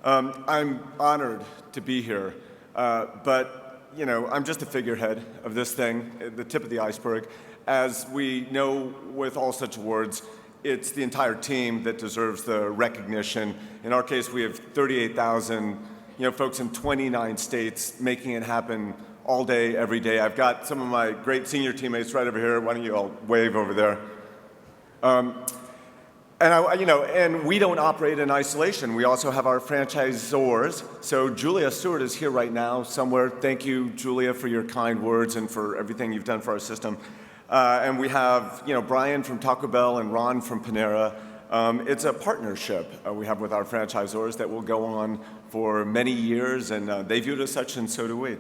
I'm honored to be here, but I'm just a figurehead of this thing, the tip of the iceberg. As we know with all such awards, it's the entire team that deserves the recognition. In our case, we have 38,000 folks in 29 states making it happen all day, every day. I've got some of my great senior teammates right over here. Why don't you all wave over there? And we don't operate in isolation. We also have our franchisors. So Julia Stewart is here right now somewhere. Thank you, Julia, for your kind words and for everything you've done for our system. And we have Brian from Taco Bell and Ron from Panera. It's a partnership we have with our franchisors that will go on for many years, and they viewed as such, and so do we.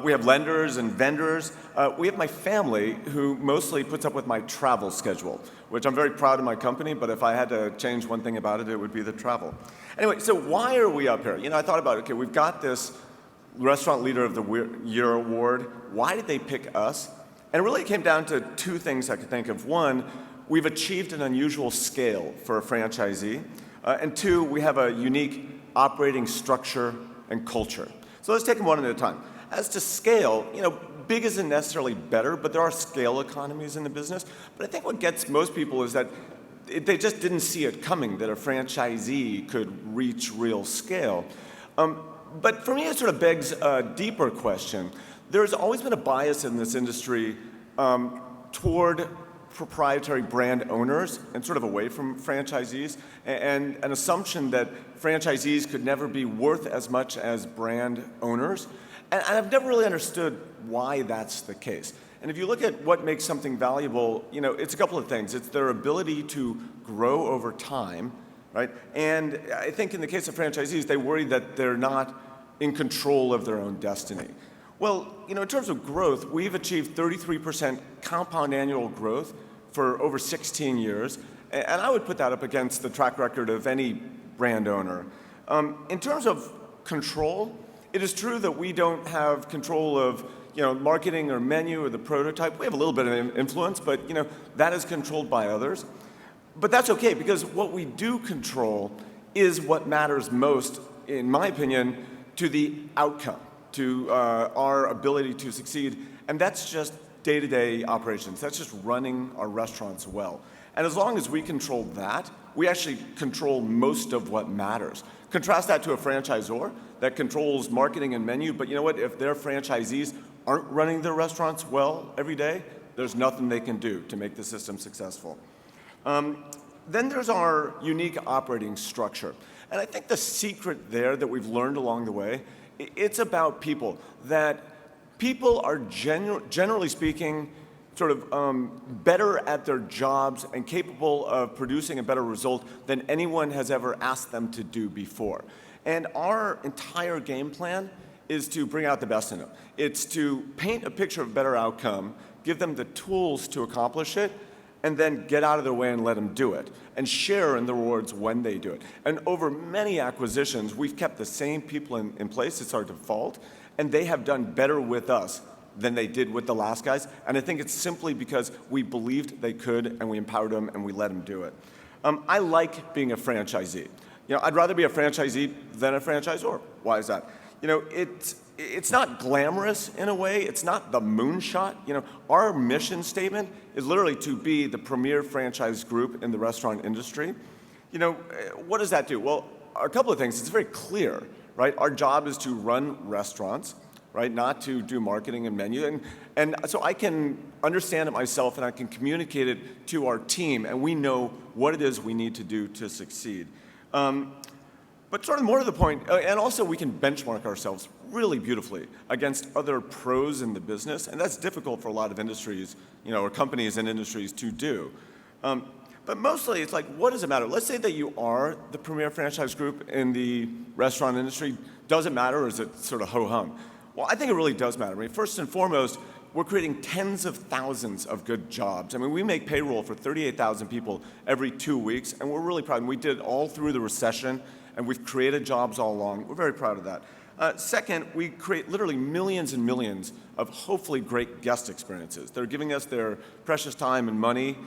We have lenders and vendors. We have my family, who mostly puts up with my travel schedule, which I'm very proud of my company, but if I had to change one thing about it, it would be the travel. Anyway, so why are we up here? I thought about it. Okay, we've got this Restaurant Leader of the Year award. Why did they pick us? And it really came down to two things I could think of. One, we've achieved an unusual scale for a franchisee. And two, we have a unique operating structure and culture. So let's take them one at a time. As to scale, big isn't necessarily better, but there are scale economies in the business. But I think what gets most people is that they just didn't see it coming, that a franchisee could reach real scale. But for me, it sort of begs a deeper question. There's always been a bias in this industry toward proprietary brand owners and sort of away from franchisees, and an assumption that franchisees could never be worth as much as brand owners. And I've never really understood why that's the case. And if you look at what makes something valuable, it's a couple of things. It's their ability to grow over time, right? And I think in the case of franchisees, they worry that they're not in control of their own destiny. Well, in terms of growth, we've achieved 33% compound annual growth for over 16 years. And I would put that up against the track record of any brand owner. In terms of control, it is true that we don't have control of marketing or menu or the prototype. We have a little bit of influence, but that is controlled by others. But that's okay, because what we do control is what matters most, in my opinion, to the outcome, to our ability to succeed. And that's just day-to-day operations. That's just running our restaurants well. And as long as we control that, we actually control most of what matters. Contrast that to a franchisor that controls marketing and menu, but you know what? If their franchisees aren't running their restaurants well every day, there's nothing they can do to make the system successful. Then there's our unique operating structure. And I think the secret there that we've learned along the way, it's about people. That people are generally speaking sort of better at their jobs and capable of producing a better result than anyone has ever asked them to do before. And our entire game plan is to bring out the best in them. It's to paint a picture of a better outcome, give them the tools to accomplish it, and then get out of their way and let them do it, and share in the rewards when they do it. And over many acquisitions, we've kept the same people in place. It's our default, and they have done better with us than they did with the last guys. And I think it's simply because we believed they could, and we empowered them, and we let them do it. I like being a franchisee. I'd rather be a franchisee than a franchisor. Why is that? It's not glamorous in a way. It's not the moonshot. Our mission statement is literally to be the premier franchise group in the restaurant industry. What does that do? Well, a couple of things. It's very clear, right? Our job is to run restaurants, right? Not to do marketing and menu. And so I can understand it myself, and I can communicate it to our team, and we know what it is we need to do to succeed. But sort of more to the point, and also we can benchmark ourselves really beautifully against other pros in the business, and that's difficult for a lot of industries, or companies and industries to do. But mostly it's like, what does it matter? Let's say that you are the premier franchise group in the restaurant industry. Does it matter, or is it sort of ho-hum? Well, I think it really does matter. First and foremost, we're creating tens of thousands of good jobs. We make payroll for 38,000 people every 2 weeks, and we're really proud. And we did it all through the recession, and we've created jobs all along. We're very proud of that. Second, we create literally millions and millions of hopefully great guest experiences. They're giving us their precious time and money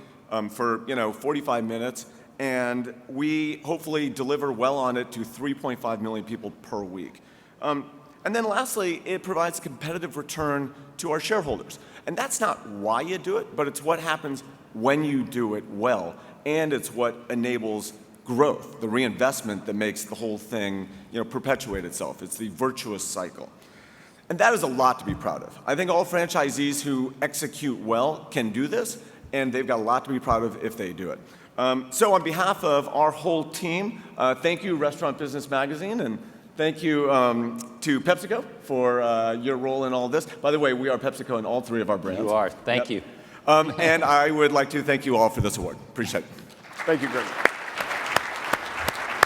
for 45 minutes, and we hopefully deliver well on it to 3.5 million people per week. And then lastly, it provides competitive return to our shareholders. And that's not why you do it, but it's what happens when you do it well. And it's what enables growth, the reinvestment that makes the whole thing perpetuate itself. It's the virtuous cycle. And that is a lot to be proud of. I think all franchisees who execute well can do this, and they've got a lot to be proud of if they do it. So on behalf of our whole team, thank you, Restaurant Business Magazine, and thank you to PepsiCo for your role in all this. By the way, we are PepsiCo in all three of our brands. You are. Thank you. And I would like to thank you all for this award. Appreciate it. Thank you, Greg.